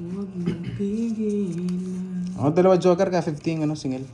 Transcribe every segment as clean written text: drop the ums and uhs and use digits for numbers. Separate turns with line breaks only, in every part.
Huwag mong pigilan.
Ako, dalawa joker ka, 15, ano, single.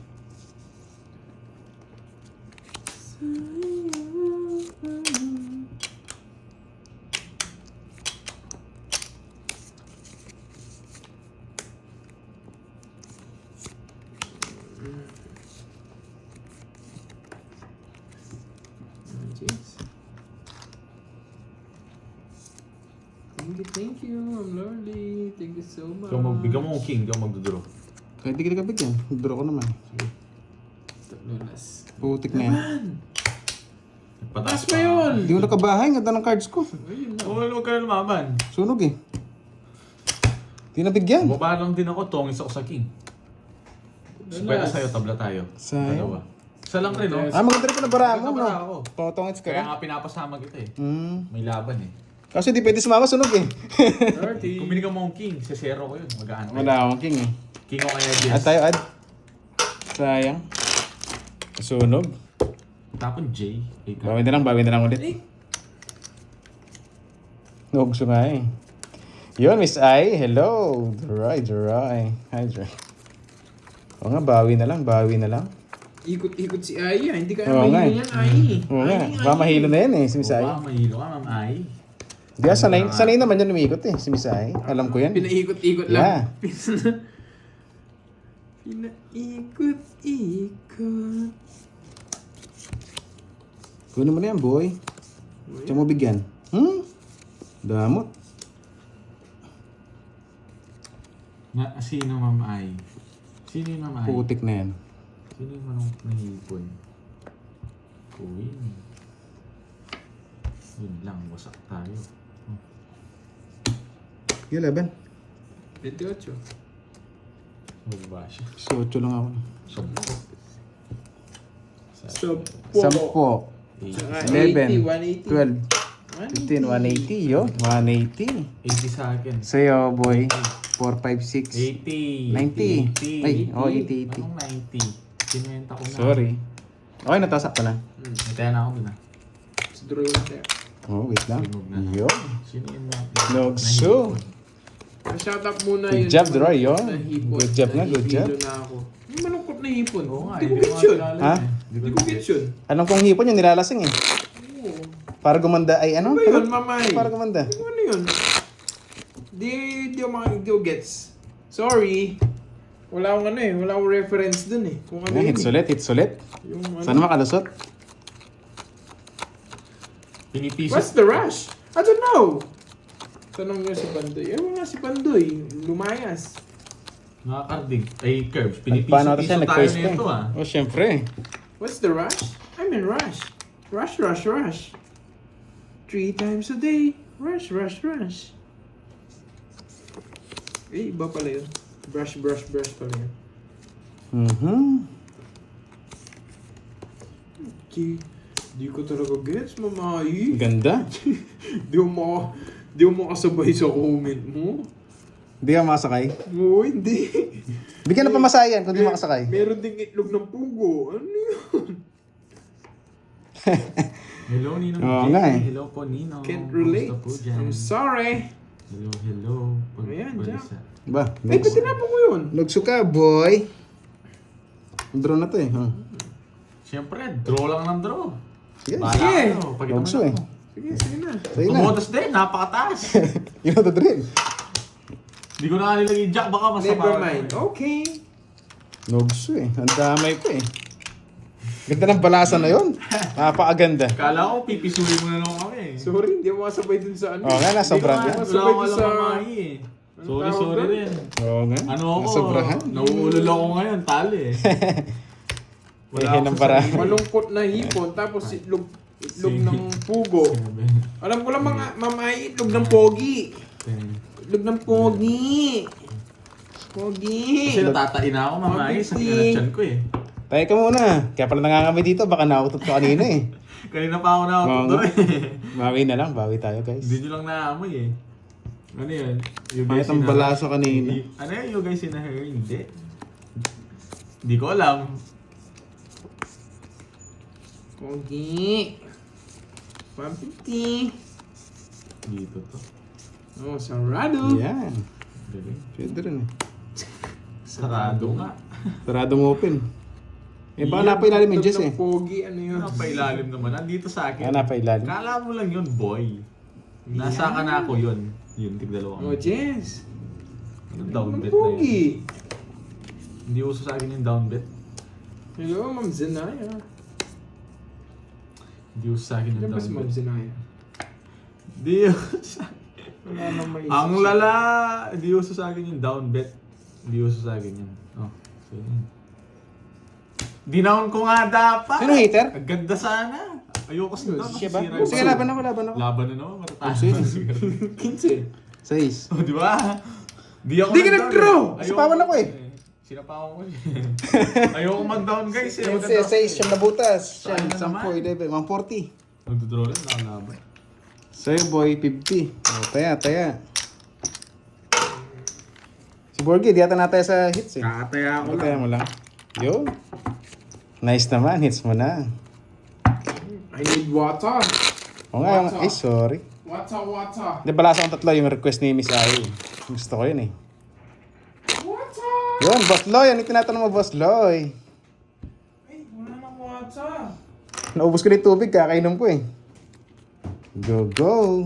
Thank you, I'm Lordy. Thank you so much.
Bigyan mo ang king, di ako magduduro.
Kahit di kita kabigyan, draw ko naman.
Lunas.
Putik na yan.
Taas pa yun!
Hindi mo nakabahay, ganda ng cards ko.
Ayun na.
Huwag ka na lumaban.
Sunog eh. Di nabigyan.
Baba lang din ako, tongis ako sa king. Pwede sa'yo, tabla tayo.
Sayang.
Dalawa. Isa lang rin, no?
Maganda rin pa na bara mo,
Nabara
no?
ako.
Totongits ka
Kaya
rin.
nga pinapasama kita eh.
Hmm.
May laban eh.
Kasi di pwede sumama, sunog eh.
30.
Kung binigyan mo ang king, sa zero ko yun. Mag-aantay.
Wala akong king eh.
King o kaya
Add
Jess.
tayo, add. Sayang. Sunog.
Tapon J.
Bawin na lang ulit. Nugso nga eh. Yun, Miss I. Hello. Dry. Hi, Dry. O nga, bawi na lang.
Ikot-ikot si Aya. Hindi ka
Oo nga
mahilo
eh.
yan, Ay.
Oo nga, ba mahilo na yan eh, si Miss I.
Baka mahilo ka, Ma'am Ai.
Di sanay naman yan umikot eh, si Miss I. Alam ko yan.
Pinaikot-ikot
Yeah.
lang. Pinaikot-ikot.
Kunin mo na yan, boy. Diyan mo bigyan. Damot.
Sino, Ma'am Ai? Sino yung Ma'am Ai?
Putik na yan.
Sino yung manong nahipon? Queen. Yun lang, wasak tayo.
Yung 11.
28.
Magba siya.
18 lang ako.
So,
10.
Tsaka
11.
80,
12. 15, 180. Yun, 180.
80 sa akin.
Sa'yo, boy. 4, 5, 6.
80.
90. Ay, 80.
Anong 90? Kinuwenta ko na.
Sorry. Okay, natasak ka na.
Nataya na ako dun ah.
Sa draw na tayo.
Oh, wait lang.
Remove na.
Yun.
Sino yung
Nogso.
Shout out muna
Good
yun.
job, Droy. Yun.
Nahipon.
Good job na, good job.
Nahihilo na ako. Yung malungkot na hipon.
Oo nga,
Hindi ko
hindi
gets
ko
yun.
makilala
Ha?
yun eh.
Hindi ko gets yun.
Alam kong hipon yung nilalasing eh.
Oo.
Para gumanda ay ano?
Ano ba yun, mamay?
Para gumanda.
Ano yun? Di ko gets. Sorry. Wala akong ano eh. Wala akong reference dun eh. Kung ano
Yan,
yun
hit sulit.
Yung ano.
Sana makalusot.
Pinipiso.
What's the rush? I don't know. Tanong nyo si Pandoy. Ewan nga si Pandoy. Lumayas.
Nakakarding. Ay, Curbs.
Paano ito siya?
Pinipiso-piso tayo
Nag-first ka
nito ah.
eh. Oh, syempre.
What's the rush? I'm in rush. Rush. 3 times a day. Rush. Eh, iba pala yun. Brush pala yun. Di ko talaga gets, mamay.
Ganda.
Di mo makasabay sa comment mo.
Hindi ka makasakay.
Oo, hindi.
Bigyan na pamasayan kung di makasakay.
Meron ding itlog ng pugo. Ano yun?
Hello, Ninong
Oo
Jay.
nga eh.
Hello po, Ninong.
Can't relate.
Kumusta po dyan?
I'm sorry.
Hello.
Ayan,
Balisa.
Ba?
Ay, ba't tinapon ko yun?
Lugso ka, boy. Draw na to eh.
Siyempre, draw lang ng draw.
Sige.
Bahala
Sige.
kayo, pag ito
Lugso
mo
eh.
na.
Sige na.
Sa'yo na.
Tumotas din, napakataas.
Yun na to drill.
Hindi ko na nilagay yung jack, baka masama.
Never mind. Okay.
Lugso eh. Ang damay pa eh. Ganda ng balasa na yun. Napakaganda.
Kala ko, pipisuhin mo na lang kami.
Sorry, hindi ako makasabay dun sa ano.
Oo nga, nasobrahan
Hindi
ka.
ko
Masabay
wala
doon
sa...
sa-
Mamahi eh.
Anong
Sorry
tawag doon?
rin.
Oo nga.
Ano ako?
Nasobrahan.
Nauulol ako ngayon, tali eh.
Eh,
ako
ng
sa
para.
sarili.
Malungkot na hipon, tapos itlog ng pugo. Alam ko lang mga mamay, itlog ng pogi. Itlog ng pogi.
Kasi natatain na ako, mamahi, sa
Pogi.
kinatchan ko eh.
Tayo ka muna. Kaya pala nangangami dito. Baka nautot ka kanina eh.
Kanina pa ako na
Oo
doon
nga.
eh.
Bawi na lang. Bawi tayo guys.
Hindi nyo lang naamoy eh. Ano yun? You
Kahit ang balasa kanina.
Ano yun? You guys in a hurry? Hindi. Hindi ko alam.
Pogi. 150.
Dito to.
Oh, sarado.
Yan.
Galing.
Pwede rin eh.
Sarado nga.
Taradong open. Eh baka napailalim yung Jess eh.
Pogi, ano yun?
Napailalim naman. Nandito sa akin.
Napailalim.
Kala mo lang yun, boy. Nasa ka na ako yun. Yun, tig-dalawa.
Oh, Jess.
Yung down bet na yun.
Pogi.
Hindi uso sa akin yung down bet.
Hello, Ma'am Zenaya.
Hindi uso sa akin yung
Diyan ba si
down
Ma'am
bet.
Zenaya?
Hindi uso sa
Wala nang may
Ang lala! Hindi uso sa akin yung down bet. Hindi uso sa akin yun. Oh, so yun. Dinaon ko nga dapat.
Sino hater?
Ang ganda sana. Ayoko sa down.
Siya ba?
Masisira yung
Sige,
uso.
laban ako.
Laban na naman. Matatalo.
Sino?
15.
6.
Oh, di ba? Di ako
Di ka
nag-down
nag-draw!
eh.
Sipawan ako eh.
Sinapawan ko siya. Ayoko mag-down guys eh.
Yung 6, siyang nabutas.
Saan
Siyang
naman?
10, 11, 140.
Nagdodraw lang, nakalaban.
Sa'yo boy, 50. Oh, taya. Si Borgie, di ata nataya sa hits eh.
Kakataya ako
Nataya
lang.
mo lang. Yun. Nice naman, hits mo na.
I need water.
O nga,
Water.
ay sorry.
Water.
Di balasa akong tatlo yung request ni Miss Ai. Gusto ko yun eh.
Water.
Yun, Boss Loy. Ano yung tinatanong mo, Boss Loy?
Ay, wala nang water.
Naubos ko na yung tubig, kakainom ko eh. Go.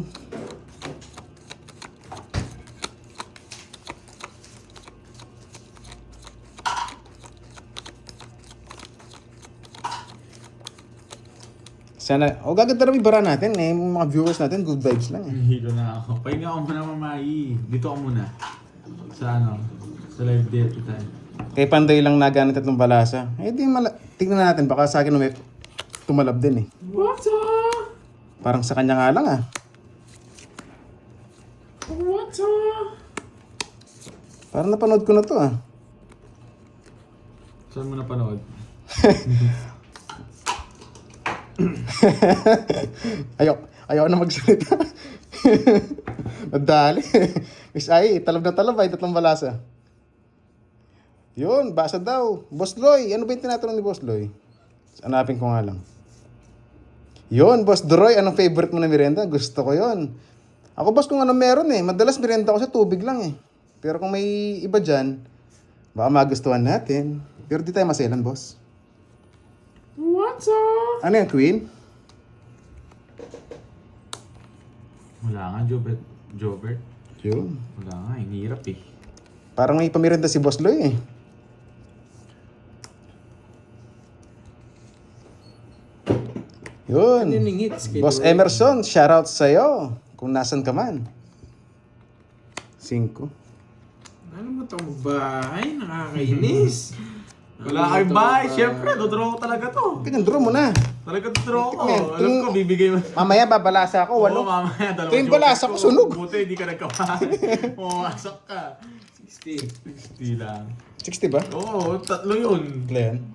Sana, gaganda rin yung bara natin eh. Yung mga viewers natin, good vibes lang eh.
Hilo na ako. Pahinga ako muna mamai. Dito ako muna. Sa ano? Sa live date tayo.
Kay Panday lang naganit tatlong balasa. Eh di, tignan natin, baka sa akin may tumalab din eh.
Water.
Parang sa kanya nga lang ah.
Water.
Parang napanood ko na to ah.
Saan mo napanood?
Ayaw na magsalita. Nadali. Miss Ai, talab na talab ay tatlong balasa. Yun, basa daw. Boss Loy, ano ba yung tinatanong ni Boss Loy? Hanapin ko nga lang. Yun, Boss Droy, anong favorite mo na merienda? Gusto ko yun. Ako, boss, kung ano meron eh. Madalas merienda ko sa tubig lang eh. Pero kung may iba dyan, baka magustuhan natin. Pero di tayo maselan, boss.
Water.
Ano yan, Queen?
Wala nga, Jobert.
Yun.
Wala nga, hinihirap eh.
Parang may pamirinda si Boss Loy eh. Yun.
Ano yung hits?
Boss Emerson, shoutout sa'yo. Kung nasan ka man. 5.
Ano mo ito magbahay? Nakakainis.
Wala kay bahay. Siyempre, dodraw ko talaga to.
Tingnan, draw mo na.
Talaga dodraw ko.
Tingnan,
Alam ko, bibigay mo.
Mamaya babalasa ako.
Oo,
8.
mamaya. Dalawa
Tuwing balasa ko, sunog.
Buti, hindi ka nagkapahan. Pumasok ka.
60.
60 lang.
60 ba?
Oo, tatlo yun.
Glenn.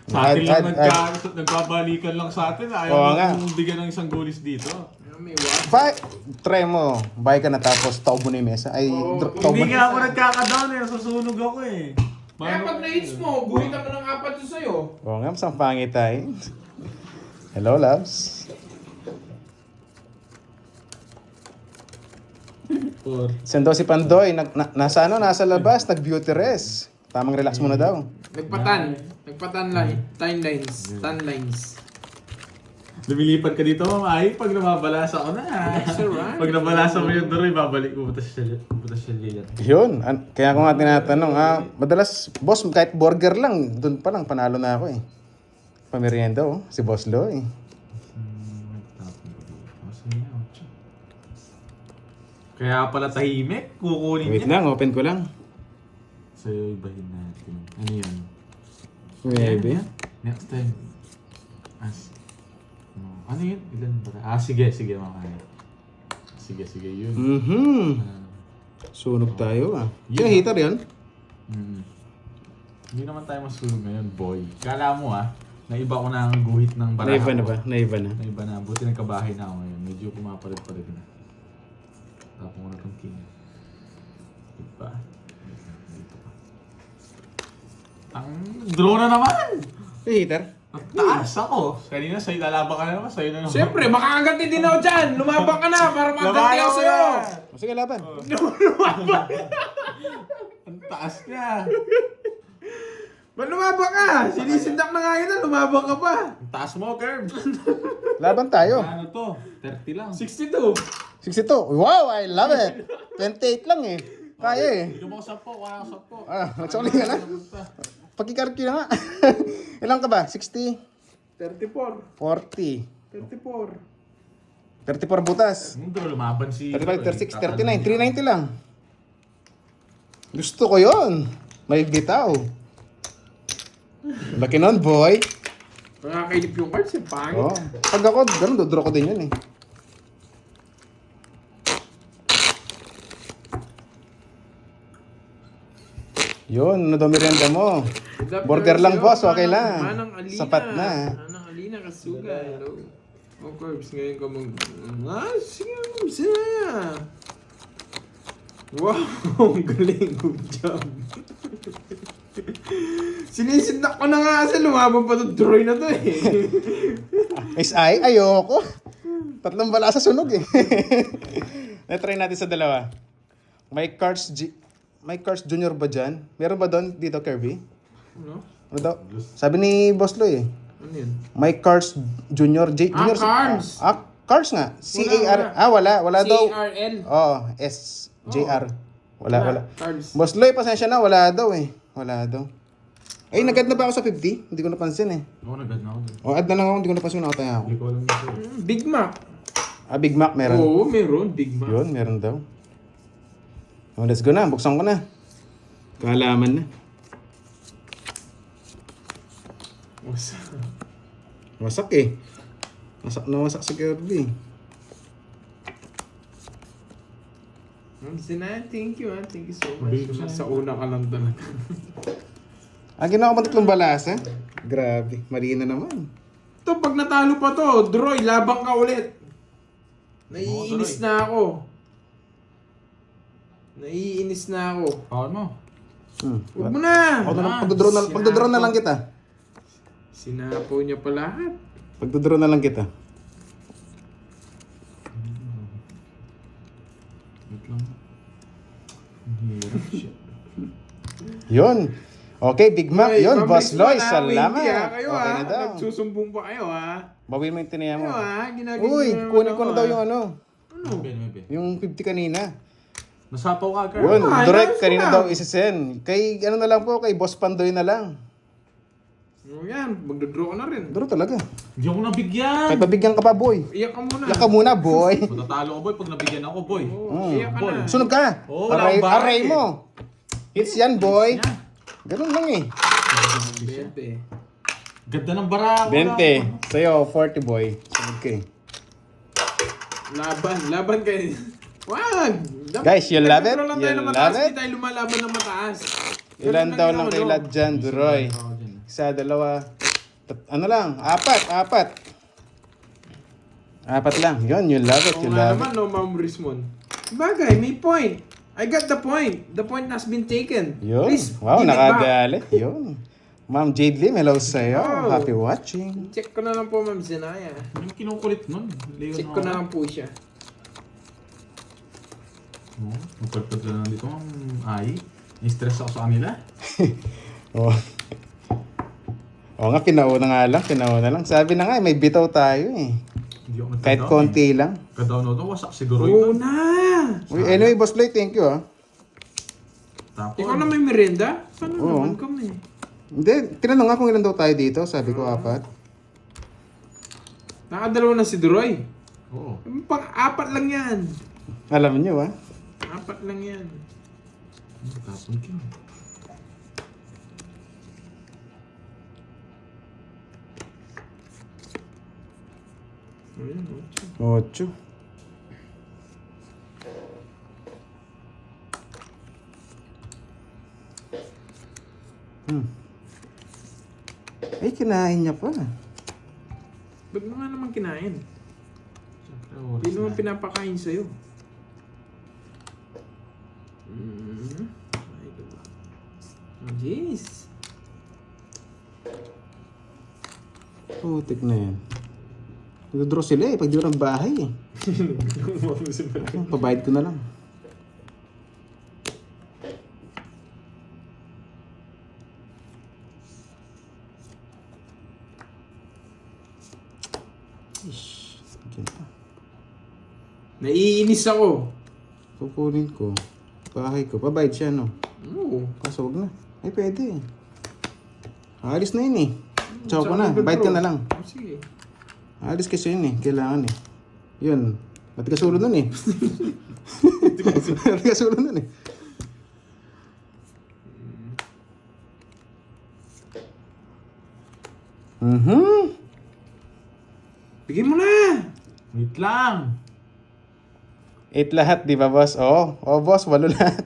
Sa atin lang
Add.
nagkabalikan lang sa atin. Ayaw
Oo nga.
mong bigyan ng isang goalies dito.
May water.
Try mo. Buy ka na tapos taob mo na yung mesa. Ay,
Oo,
taob mo
Hindi
na.
nga ako nagkakadown eh. Nasusunog ako eh.
Kaya pag na-hits mo, guhitan mo ng apat to sa'yo.
Oo nga, masang pangit tayo. Hello, loves. Sendo si Pandoy, nasa labas, nag-beauty rest. Tamang relax muna daw.
Nagpatan line. Timelines. Timelines.
Lumilipad ka dito, mamay, pag nababalasa ko na.
That's alright.
Pag nabalasa mo yung Doroy, babalik ko, butas siya liyan.
Yun, kaya ko nga tinatanong, madalas, boss, kahit burger lang, doon pa lang, panalo na ako eh. Pamerienda oh, si Boss Loy.
Kaya pala tahimik, kukunin
Wait
niya.
lang, open ko lang.
Sa'yo ibahin natin. Ano yun?
Maybe.
Next time. Ano yun? Ilan ba? Sige, mamay. Sige, yun.
Sunog tayo ah.
Yun.
Sino heater yun?
Hindi naman tayo masunog ngayon, boy. Kala mo naiba ko na ang guhit ng baraha.
Naiba na ba? Naiba na.
Naiba na. Buti nagkabahay na ako ngayon. Medyo pumapalit-palit na. Tapos ko na itong king. Diba? Dito pa. Ang draw na naman!
Hey, heater?
Ang taas ako. Kanina sa'yo, lalaban ka na naman. Sa'yo na naman.
Siyempre, makakaganti din ako dyan. Lumabang ka na para makaganti ako sa'yo.
Sige, laban.
Ang taas niya.
Ba't lumaba ka? Sinisindak na nga yun, lumaba ka pa.
Ang taas mo, Kerb.
Laban tayo.
Ano to? 30 lang.
62.
62. Wow, I love it. 28 lang eh. Kaya eh.
Hindi mo ko 10, wala ko 10.
Nagsuli ka na? Pagkikarki na nga. Ilan ka ba? 60?
34.
40.
34.
34 butas.
Hindi, lumaban si...
35, 36, 39. 390 lang. Gusto ko yon. May bitaw. Laki nun, boy.
Nakakailip yung cards, yung pangit.
Oh. Pag ako, ganun, dodraw ko din yun eh. Yun, ano daw merienda mo? Burger lang, boss. Okay lang.
Manang Alina.
Sapat na.
Manang Alina, Kasuga. Hello. Oh, Curbs, ngayon ka mag... Ah, sige, mag-isa. Wow, ang galing. Good job. Sinisindak ko na nga kasi lumaban pa itong Troy na to eh.
Ayoko. Tatlong bala sa sunog eh. Na-try natin sa dalawa. May cards junior ba dyan? Meron ba doon dito, Kirby?
Ano?
Ano daw? Sabi ni Boss Loy eh.
Ano yun?
May cards junior. Junior
cards.
Cards nga. C-A-R.
Wala.
Wala daw.
C-A-R-L.
Oh, S-J-R. Wala.
Cards.
Boss Loy, pasensya na. Wala daw eh. Wala daw. Ay, nag-add na ba ako sa 50? Hindi ko napansin eh.
Oo, nagad na ako.
O, add na lang ako. Hindi ko napansin. Nakataya ako.
Hindi ko alam ito.
Big Mac.
Big Mac meron.
Oo, meron. Big Mac.
Yun, meron daw. Oh, let's go na. Buksan ko na. Kaalaman na. Wasak eh. Wasak na wasak si Kirby.
Thank you Thank you so
Big
much.
Mac.
Sa una ka lang talaga.
Ginawa ko tatlong balas eh. Grabe. Mali na naman.
Ito, pag natalo pa to, Droy, labang ka ulit. Naiinis na ako. Naiinis na ako.
Power mo.
Huwag mo na!
Pagdodraw na lang kita.
Sinapo niya pa lahat.
Pagdodraw na lang kita.
Wait lang. Ang hirap siya.
Yun. Okay, Big Mac.
Ay,
Yun, Boss
mabilis
Loy.
mo na,
Salamat.
Wendy, Kayo
Okay na daw.
Nagsusumbong pa kayo
Bawin mo yung tiniya mo.
Ginagawa
Uy, kunin ko na daw yung ano.
Maybe.
Yung 50 kanina.
Nasapaw ka, Kerb.
Yun, direct
ayos
kanina
na.
daw isasend. Kay ano na lang po, kay Boss Pandoy na lang.
O yan, magdodraw ka na rin.
Duro talaga.
Hindi ako nabigyan.
Kay pabigyan ka pa, boy.
Iyak ka muna.
Iyak ka muna, boy.
Matatalo ko, boy, pag nabigyan ako, boy.
Iyak ka na.
Sunog ka.
Oo, wala akong bahay
Array
eh.
mo. Hits yan, boy.
Yan.
Ganun lang eh.
20.
Ganda ng bara ako.
20. Sa'yo, 40, boy. Sunog ka eh.
Laban kayo. Wag!
Guys, you love it?
Nagdodraw lang tayo
You
ng
love
mataas,
it?
Hindi tayo lumalaban ng mataas.
Ilan
Ganun
daw
lang
lang
yun,
kay
ano?
Lad dyan, Duroy? Isa, dalawa. Ano lang? Apat. Apat lang. Yun, you love it.
Oo
You
nga
love
naman,
it.
no, Ma'am Rismon. Bagay, may point. I got the point. The point has been taken.
Yun.
Please,
Wow,
give it back.
nakagalit. Yun. Ma'am Jade Lim, hello sa'yo.
Oh.
Happy watching.
Check ko na lang po, Ma'am Zenaya.
Yung kinukulit nun. Leon
Check ko na lang po siya.
Magpagpag na lang dito ang ay. Na-stress ako sa kanila.
Oh. Oo nga, pinauna lang. Sabi na nga, may bitaw tayo eh.
Hindi ako nagka-down.
Kahit konti lang.
Ka-down ako, wasak si Duroy.
Oo na!
Uy, anyway, Boss Loy, thank you ah.
Tapos,
Ikaw na may merienda? Paano
Oo.
naman kami?
Hindi, tinanong nga kung ilan daw tayo dito. Sabi ko, apat.
Nakadalawa na si Duroy.
oo.
Pang-apat lang yan.
Alam niyo ah.
Apat lang yan.
Tapon ka.
Ayan, ocho.
8. Ay, kinain niya pa.
Ba't mo nga naman kinain?
Siyempre, oras
Hindi naman
na.
pinapakain sa'yo. Ay, diba? Oh, jeez.
Putik na yan. Nagdodraw sila eh, pag di ko ng bahay eh. Pabayad ko na lang.
Naiinis ako.
Kukunin ko. Bahay ko. Pabayad siya, no?
Oo.
Kaso wag na. Ay, pwede. Alis na yun eh. Tsaka ko
Tsaka
na.
mag-withdraw.
Bayad ka na lang.
Oh, sige.
Alis kasi yun eh. Kailangan eh. Yun. Matigas ulo nun eh. Matigas ulo nun eh.
Bigyan mo na!
Wait lang.
8 lahat, di ba, boss? Oo. Oo, boss. 8 lahat.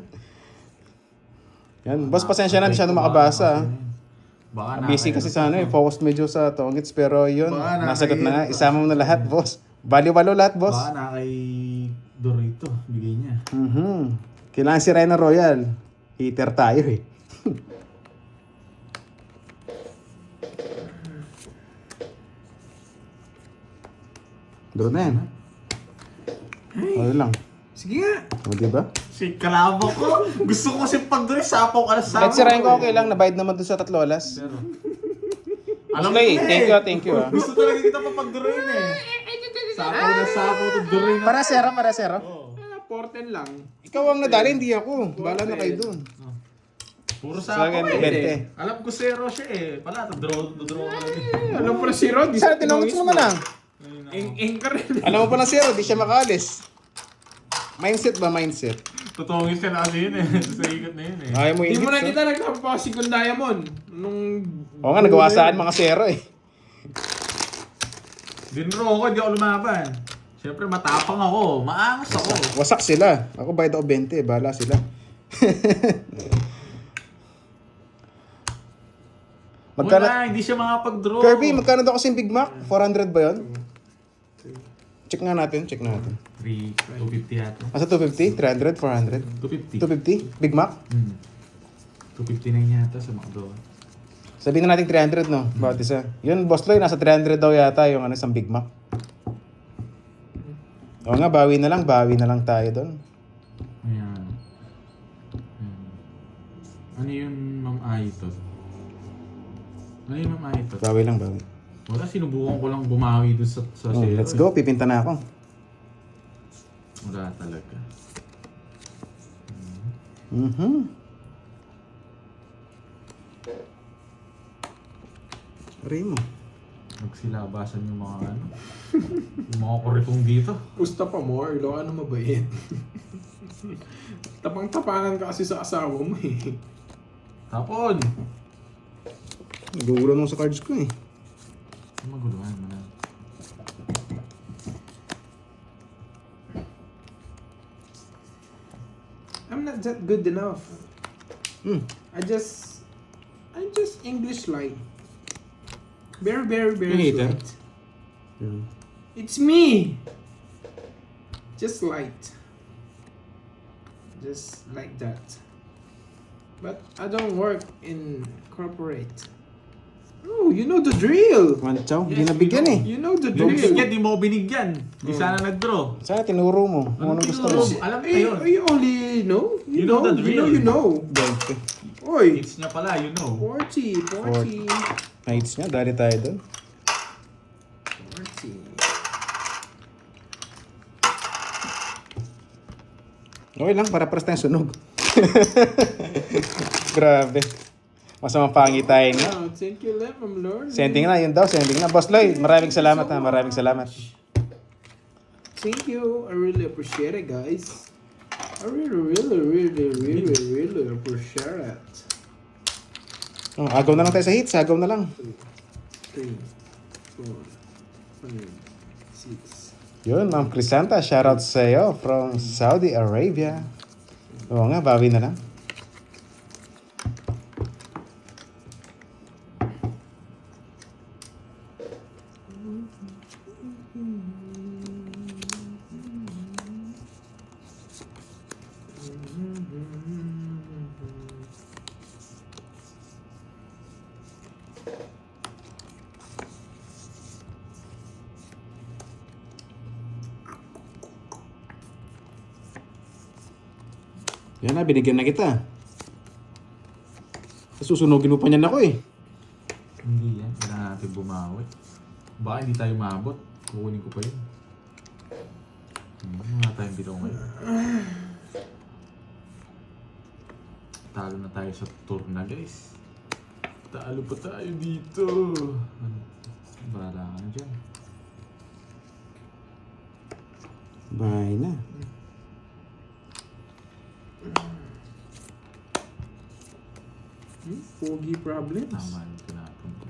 Yan. Boss, pasensya na. Hindi siya makabasa.
Baka
Busy kasi sa ano eh. Focus medyo sa tongits. Pero yun,
Baka
nasagot na nga.
nakahirap.
Isama mo na lahat, boss. Bali-walo lahat, boss.
Baka na kay Dorito. Bigay niya.
Kailangan si Rhino Royal. Heater tayo eh. Draw na yan. Ano lang.
Sige nga.
O, diba?
Si kalabo ko. Gusto ko kasi pag-dress, sapaw ka na sapaw.
Kahit si Ryan ko okay lang. Nabayad naman doon sa 3 oras.
Pero,
Alam
alam
mo
mo eh.
thank you ah.
Gusto talaga kita pa pag-drain eh. Sapaw na sapaw to drain na.
Para sera.
Oo.
410 lang.
Ikaw ang nadali, hindi ako. Bahala na kayo doon.
Puro
Sa
sapaw
akin,
eh.
20.
Alam ko zero siya eh. Pala, to-draw ka lang eh.
Alam mo na si Rod.
Sana tinawag mo naman ah.
Eng ka rin.
Alam mo pa na zero, di siya makaalis. Mindset ba? Mindset.
Totongis ka na kasi yun eh. Sa ikot na yun eh.
Ayaw mo
Hindi mo na
ingit,
kita nagpapasikon Diamond. Nung...
Oo nga, nagawa saan mga zero eh.
Dinro ako, hindi ako lumaban. Siyempre matapang ako. Maangas ako.
Wasak sila. Ako bayad ako 20, bahala sila. Magkano?
Wala, hindi siya makapag-draw.
Kirby, magkano daw kasi yung Big Mac? 400 ba yun? Check natin.
250 yata.
Asa 250? 300? 400?
250.
250? Big Mac?
259 yata sa McDo.
Sabihin na natin 300, no? Bawat isa. Yun, Boss Loy, nasa 300 daw yata yung ano, isang Big Mac. Oo nga, bawi na lang tayo doon.
Ayan. Ano yung Ma'am Aito? Ano yung Ma'am Aito?
Bawi lang.
Wala, sinubukan ko lang bumawi doon sa
Oh,
zero.
let's go, pipinta na ako.
Wala talaga.
Aray mo.
Nagsilabasan yung mga ano. Yung mga korepong dito.
Pusta pa mo, Arlo. Ano mabait? Tapang-tapangan ka kasi sa asawa mo eh.
Tapon!
Nagugulan mo sa cards ko eh.
Maguluhan mo na.
I'm not that good enough. I just English light. Very
Hater?
light. It's me. Just light. Just like that. But I don't work in corporate. Oh, you know the drill.
One chow,
Yes,
hindi nabigyan eh.
You know the
Yung
drill.
binigyan, di mo binigyan. Di sana nag-draw.
Sana tinuro mo kung anong gusto mo.
tinuro? Alam mo yun.
You only know.
You know the drill.
You know.
20.
Oy.
Hits niya pala, you know.
40.
Nights nga, dali tayo doon.
40.
Okay lang, para paras tayong sunog. Grabe. Masamang pangitain nga.
Wow, thank you, Ma'am Lord.
Sending na, yun daw, sending na. Boss Loy, maraming salamat ha, maraming salamat.
Thank you. I really appreciate it, guys. I really appreciate it.
Oh, agaw na lang tayo sa hits, agaw na lang.
3, 4, 5, 6.
Yun, Ma'am Crisanta, shoutout sa iyo from Saudi Arabia. Oo nga, bawi na lang. Yan na, binigyan na kita. Susunugin mo pa niyan ako eh.
Hindi yan. Kailangan natin bumawi. Baka hindi tayo maabot. Kukunin ko pa yun. Wala tayong bitaw ngayon. Talo na tayo sa tour na guys. Talo pa tayo dito. Bahala ka na dyan.
Bahay na.
Pogi problems.
Tama yung tinapon ko.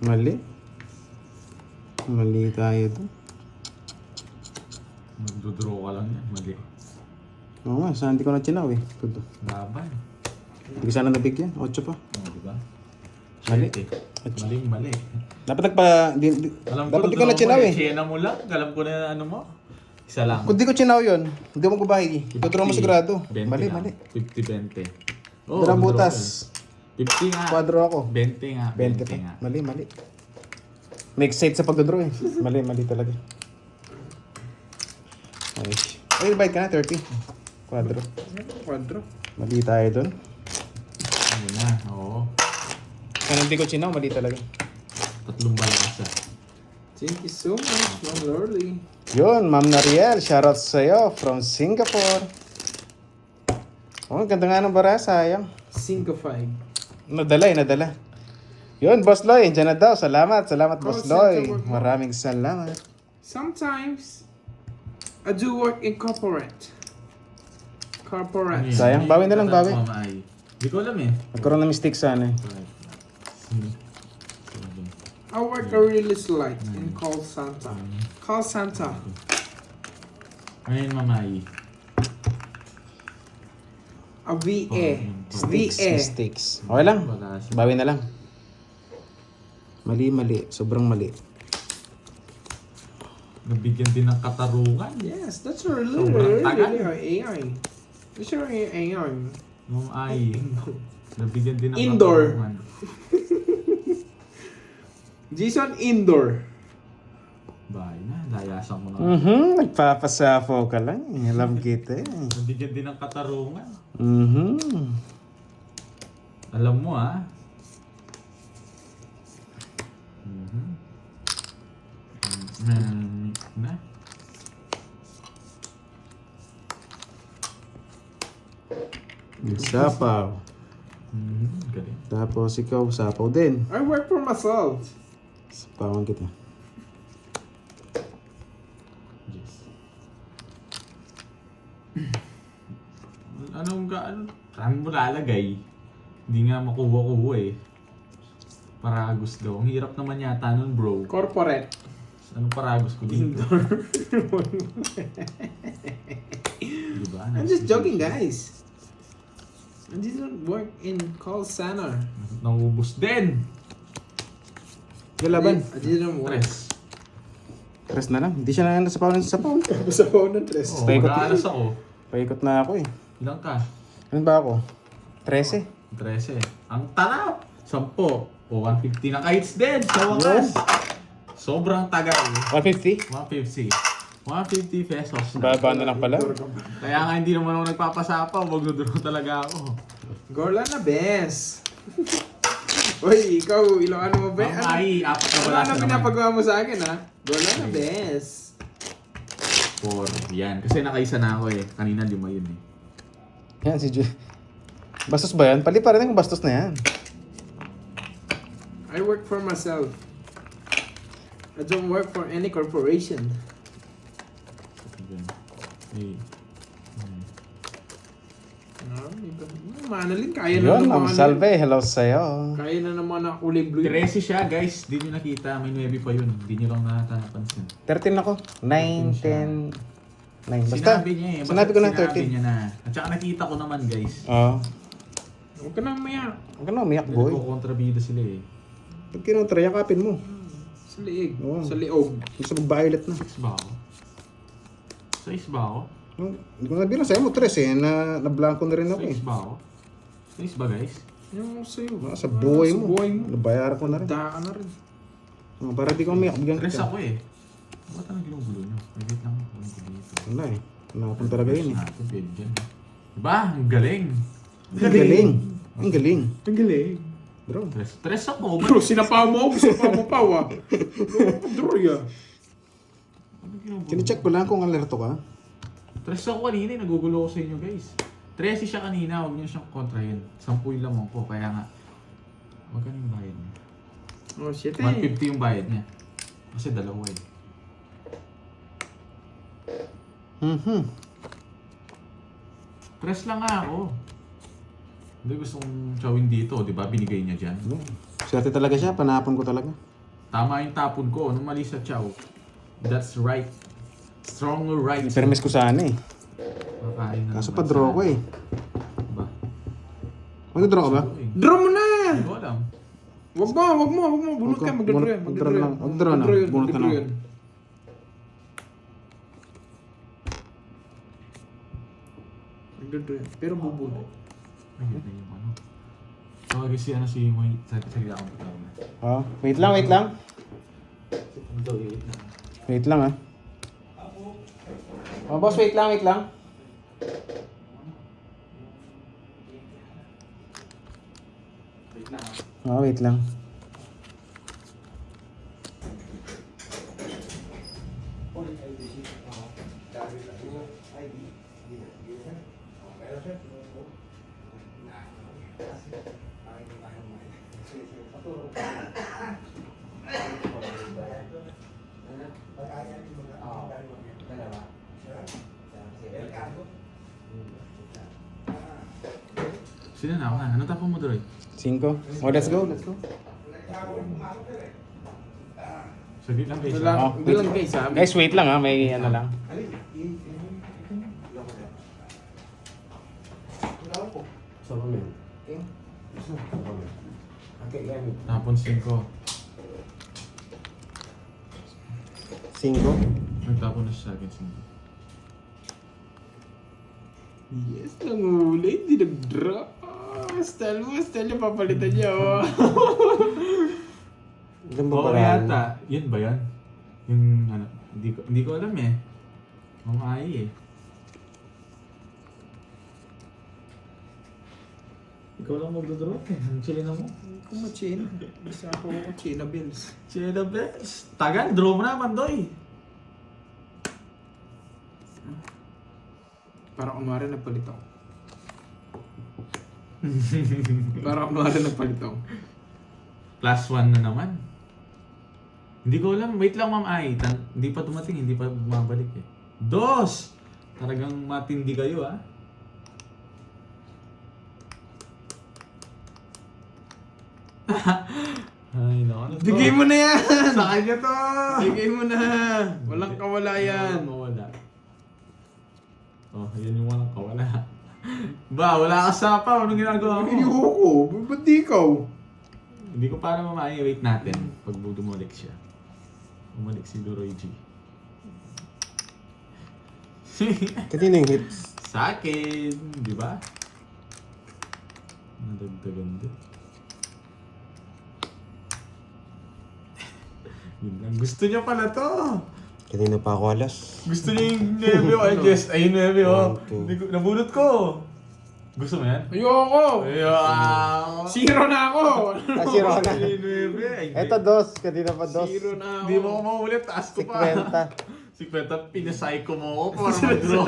Mali. Mali tayo to.
Magdodraw ka lang yan. Mali.
Oo nga, saan hindi ko na chinaw eh. Todo.
Laban.
Hindi ko sana nabigyan. 8 pa.
Oo, diba?
Mali.
Swerte. Maling mali.
Dapat
Alam
dapat di ko na
dodraw
chinaw
mo
eh.
Chena mo lang. Alam ko na ano mo. Isa lang.
Kung di ko chinaw yun, hindi mo gubahay. Dodraw mo sigurado.
20
Mali,
lang.
mali.
50-20.
Dodraw butas.
50 nga.
Kwadro ako.
20 nga.
20 pa.
nga.
Mali, mali. Make sense sa pagdodraw eh. Mali, mali talaga. Ay, bayad ka na, 30. Kwadro.
Quadro.
Mali tayo dun.
Ayun na. Oo.
Kung hindi ko chinaw, mali talaga.
3 balasa.
Thank you so much, Ma'am Lorly.
Yun, Ma'am Nariel, shoutout sa'yo from Singapore. Oh, ganda nga ng bara, sayang.
Syncofied.
Nadala. Yun, Boss Loy, dyan na daw. Salamat, Boss Loy.
Singapore.
Maraming salamat.
Sometimes, I do work in corporate.
Ano yun?
Sayang, bawi na lang, bawi.
Hindi ko alam eh.
Nagkaroon ng mistake sana eh.
I work a really slight in call center. Call center.
Ano yun, mamay?
A VA.
Mistakes. Okay lang.
Balasa.
Bawi na lang. Mali. Sobrang mali.
Nabigyan din ng katarungan.
Yes, that's really,
Sobrang tagal.
AI. It's really AI.
Mamay. Nabigyan din ng
Indoor.
katarungan.
Jason Indoor.
Bahay na. Layasan ko na.
Nagpapasafo ka lang eh. Alam kita eh.
Nabigyan din ng katarungan. Alam mo ah. Na?
Sapaw.
Galing.
Tapos ikaw, sapaw din.
I work for myself.
Sapawan kita.
Yes. Anong gaano? Saan mo lalagay? Hindi nga makuha-kuha eh. Paragos daw. Ang hirap naman yata nun bro.
Corporate.
Anong paragos ko dito?
Indoor.
Diba?
I'm just joking, guys. I didn't work in call center.
Nangubos din.
Kalaban.
I didn't work.
Tres.
Tres na lang. Hindi siya na nasapaw ng sapaw.
Sa phone ng tres.
Oh,
Paikot
mag-aalas ako.
Paikot na ako eh.
Ilang ka?
Ano ba ako? 13.
13. Ang tarap! 10. O 150 na kahits din sa wakas. Sobrang tagal.
150?
150. 150 pesos na.
Baba na lang pala.
Kaya nga hindi naman ako nagpapasapaw. Magduduro talaga ako.
Gorla na best. Uy, ikaw, ilang ano mo ba?
Mamay, 4 na
Ano
balasa naman.
pinapagawa mo sa akin, ha? Gorla na best.
4. Yan. Kasi nakaisa na ako eh. Kanina 5 yun eh.
Yan, si Ju. Bastos ba yan? Pali pa rin ang bastos na yan.
I work for myself. I don't work for any corporation.
Hey.
Manalin, kaya na
Yun,
naman.
Ma'am Salve. Hello sa'yo.
Kaya na naman na kulay blue.
13 siya guys. Di nyo nakita. May 9 pa yun. Di nyo lang napansin.
13 ako. 9, 10, 9. Basta.
Sinabi niya eh.
Sinabi ko na
Sinabi
13.
niya na. At saka nakita ko naman guys.
Oo.
Huwag ka na mayak.
Huwag ka na umiyak, boy.
Nagko-kontrabida sila eh.
Pag kinontra, yakapin mo.
Sa liig.
Oo.
Sa liog.
Gusto mag-violet na.
6 ba ako? 6 ba ako?
Hindi ko nabilang sa'yo mo, 3 eh. Na-blanco na rin ako eh.
6 ba ako? 6 ba guys?
Yung sa'yo.
Sa buhay
Sa
mo.
buhay mo.
Nabayaran ko na rin.
Daan na rin.
Para di ko umiyak, bigyan
3
kita.
ako eh. Ba't ang ginugulo nyo? Wait lang ako.
Wala eh. Nakapun talaga yun eh.
Natin, pwede dyan. Diba? Ang galing.
Ang galing. Ang galing.
Ang galing.
Bro.
3 ako.
Bro, sinapaw mo ako. Sinapaw mo pa, wa. Bro, ya.
kinubulo?
Kine-check ko lang kung alerto ka.
Stress ako kanina, nagugulo ko sa inyo guys. 13 siya kanina, huwag niyo siyang kontrahin. 10 yung lamang ko, kaya nga. Magkano yung bayad niya?
Oh, shit
150 yung bayad niya. Kasi dalawa eh. Stress lang nga ako. Hindi gusto kong chawin dito, di ba? Binigay niya dyan.
Swerte talaga siya, panapon ko talaga.
Tama yung tapon ko, anong mali sa chow? That's right. Stronger right.
Ipermes ko sana eh.
Makain na
Kaso
naman
pa-draw
sana.
ko eh.
Ba?
Mag-draw ka ba?
Gusto ko eh.
Draw mo na!
Hindi ko alam.
Wag mo. Bunot ka, mag-draw yan.
Mag-draw lang. Mag-draw na.
Mag-draw yun,
Bunot ka
mag-draw
na.
yun. Mag-draw yan. Pero bubunot.
Ayun na yung ano. Tawagin si ano si Moy. Sige ako patawag na.
Oh, wait lang. Wait lang ah. Oh, boss, wait lang. Oh, wait lang.
Sino na ako na? Anong tapon mo Droy?
5. Oh, let's go.
Saglit lang guys.
Wala.
ah.
Oh,
Bilang guys ha.
Guys, wait lang ah. May ano lang.
Tapon 5.
5.
Nagtapon na siya sa akin 5.
Yes, nanguli. Hindi nag-draw. Style niya, papalitan niya. Oh.
Ilan ba
Oo
ba
yata. Yun ba yan? Yung ano, hindi ko alam eh. Mamay eh. Ikaw lang magdodraw eh. Ang chilin mo.
Kung machina. Basta ako China bills.
Chilin na best. Tagal, draw mo naman doy.
Para kunwari nagpalit ako. Para kunwari nagpalit ako.
+1 na naman. Hindi ko alam. Wait lang ma'am ay. Hindi pa dumating. Hindi pa bumabalik eh. 2! Talagang matindi kayo ah. Ay naku. Ano to?
Bigay mo na yan!
Sa kanya to!
Bigay mo na! Walang kawala yan.
Mawala. Oh, yan yung walang kawala. Ba, wala ka sa pa. Anong ginagawa mo?
Ayoko. Ba't di ikaw?
Hindi ko para mamaya. Wait natin. Pag dumalik siya. Umalik si Duroy G.
Kanina yung hits.
Sa akin. Di ba? Nadagdagan din. Yun lang. Gusto niya pala to.
Kanina pa ako alas.
Gusto niya yung Neve. Ay, Jess. Ay, Neve. Oh.
1, 2.
Hindi ko, nabunot ko. Gusto mo yan?
Ayoko!
Ayaw.
Zero na ako!
Zero na.
Ay, Neve. Ay,
Eto, 2. Kanina pa 2.
Zero na ako.
Hindi mo ko maulit. Taas ko pa.
50.
Si Kwenta, pinasay ko mo ako para mag-draw.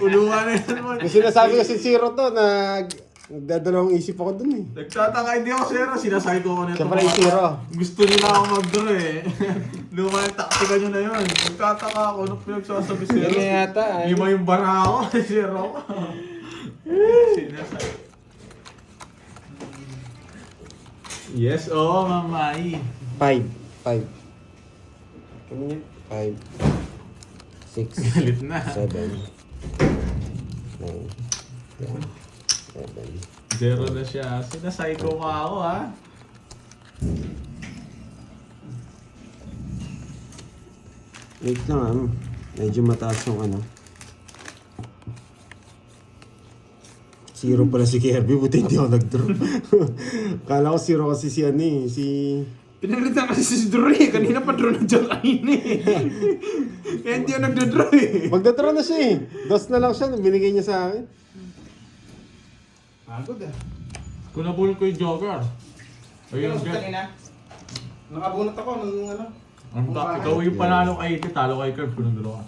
Ulungan na yan mo.
Yung sinasabi ko si Zero to, nagdadalawang isip ako dun eh.
Nagtataka, hindi ako zero. Sinasay ko ko nito.
Siya pala yung Zero.
Gusto nila ako mag-draw eh. Luma yung taktika nyo na yun. Nagtataka ako nung pinagsasabi zero.
Yan na yata, ay.
Lima yung bara ako. Zero ako. Sinasay. Yes, oo, mamay.
5. Kami niya? 5. 6.
Galit na.
7. 9. 7.
Zero na siya. Sinasay ko nga ako ha.
Wait lang medyo mataas yung ano. 0 pala si Kirby, buti hindi ako nag-draw. Kala ko 0 kasi si ano eh, si...
Pinalitan kasi si Drew eh. Kanina pa draw na dyan kanina eh. Kaya hindi ako nagda-draw eh.
Magda-draw na siya eh. 2 na lang siya, binigay niya sa akin.
Pagod ah.
Kung nabulot ko yung Joker. Ayun,
Nakabunot ako nung ano.
Ikaw yung panalo kay Ike, talo kay Curve kung nagdalo ka.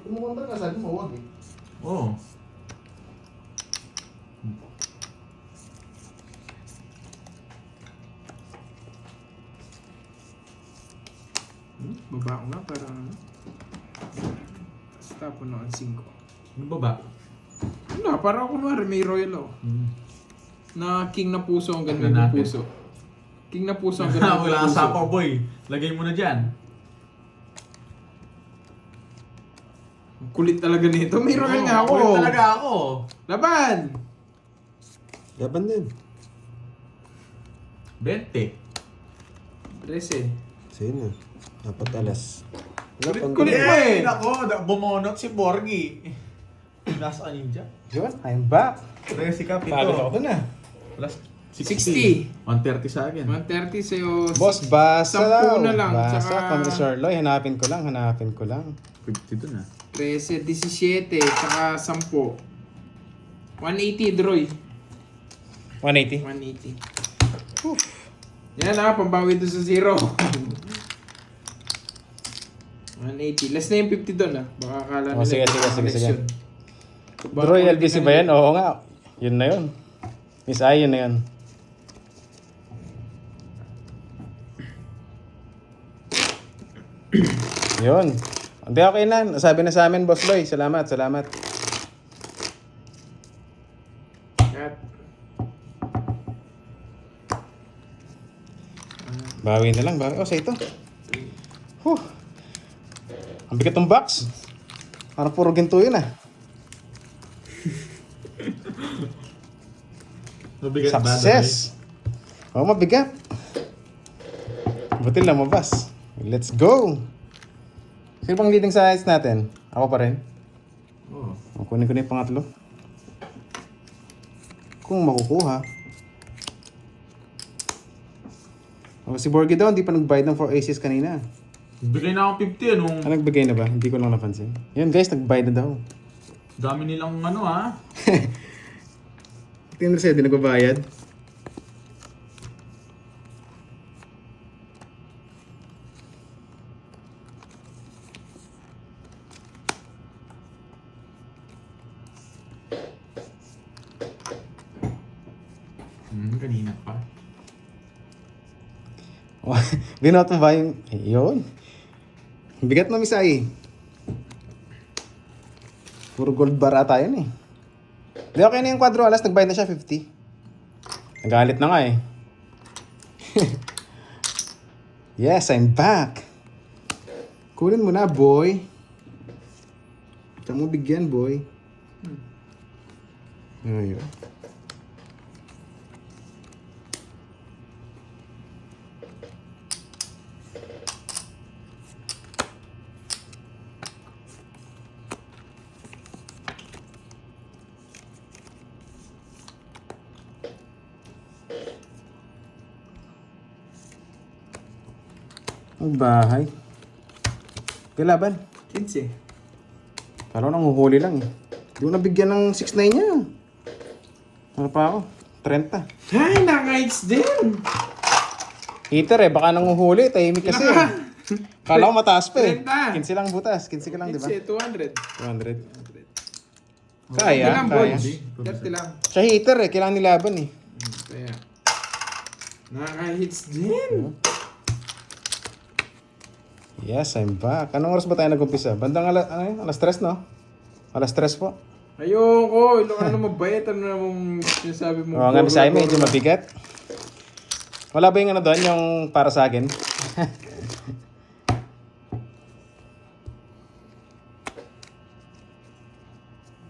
Kumukontra ka, sabi mo, huwag eh.
Oo.
Baba ko nga para ano. Basta puno ang 5.
Ano ba ba?
Wala, para kunwari may royal ako. Na king na puso ang ganun
Tignan
ng
natin.
puso. King na puso ang ganun
Wala
ng
kang
puso.
sapa boy. Lagay mo na dyan.
Kulit talaga nito. May royal nga ako.
Kulit talaga ako.
Laban!
Laban din.
20.
13.
Sa'yo na. Dapat alas.
Kulit mo eh.
Nako, bumonot si Borgie. Nasaan yun dyan?
Yun, I'm back.
13 ka, pito.
Talo ako na.
Plus
60.
130 sa akin.
130 sa'yo.
Boss, basa
10
daw.
na lang,
Basa,
tsaka-
kami ni Sir Loy. Hanapin ko lang.
50 dun ah.
13, 17, tsaka 10. 180, Droy.
180.
180. Yan ah, pambawi doon sa 0. 180. Less na yung 50 doon ah. Baka akala
Oh, sige, sige, sige, sige.
connection. Baka
Droy,
ulitin
LBC
ka
ba
nila.
yan? Oo nga. Yun na yun. Miss I, yun na yun. Yun. Hindi, okay na. Sabi na sa amin, Boss Loy. Salamat, salamat.
Cut.
Bawi na lang, bawi. Oh, sa ito. Huh. Ang bigat ng box. Parang puro ginto yun ah.
Mabigat ba?
Success! Oh, mabigat. Buti lang mabas. Let's go! Sino pang leading sa heights natin? Ako pa rin.
Oo.
O, kunin ko na yung pangatlo. Kung makukuha. O, si Borgie daw, hindi pa nagbayad ng 4 aces kanina.
Bigay na akong 50 anong
Ah, nagbigay na ba? Hindi ko lang napansin. Yun guys, nagbayad na daw.
dami nilang ano ah.
Tingnan na sa'yo, di nagbabayad.
Kanina pa.
Binot mo ba yung... Yun. Bigat na misay. Puro gold bar ata yun eh. Di okay na yung quadro alas, nagbayad na siya 50. Nagalit na nga eh. Yes, I'm back. Kunin mo na, boy. Saan mo bigyan, boy? Ayun. Ang bahay. Kailaban.
15.
Parang nang huhuli lang eh. Di ko nabigyan ng 6-9 niya. Ano pa ako? 30.
Ay, naka-heights din.
Heater eh, baka nang huhuli. Tahimik kasi eh. Kala ko mataas pa eh.
30.
15 lang butas. 15 ka lang, di ba?
200.
200. Kaya,
lang,
kaya.
boys. 30 lang.
Siya heater eh, kailangan nilaban eh.
Kaya. Naka-hits din.
Yes, I'm back. Anong oras ba tayo nag-umpisa? Bandang alas 3, no? Alas 3 po.
Ayoko. Ilo ka na mabayat. Ano namang sinasabi mo?
Oo nga, Miss Ay, medyo mabigat. Wala ba yung ano doon, yung para sa akin?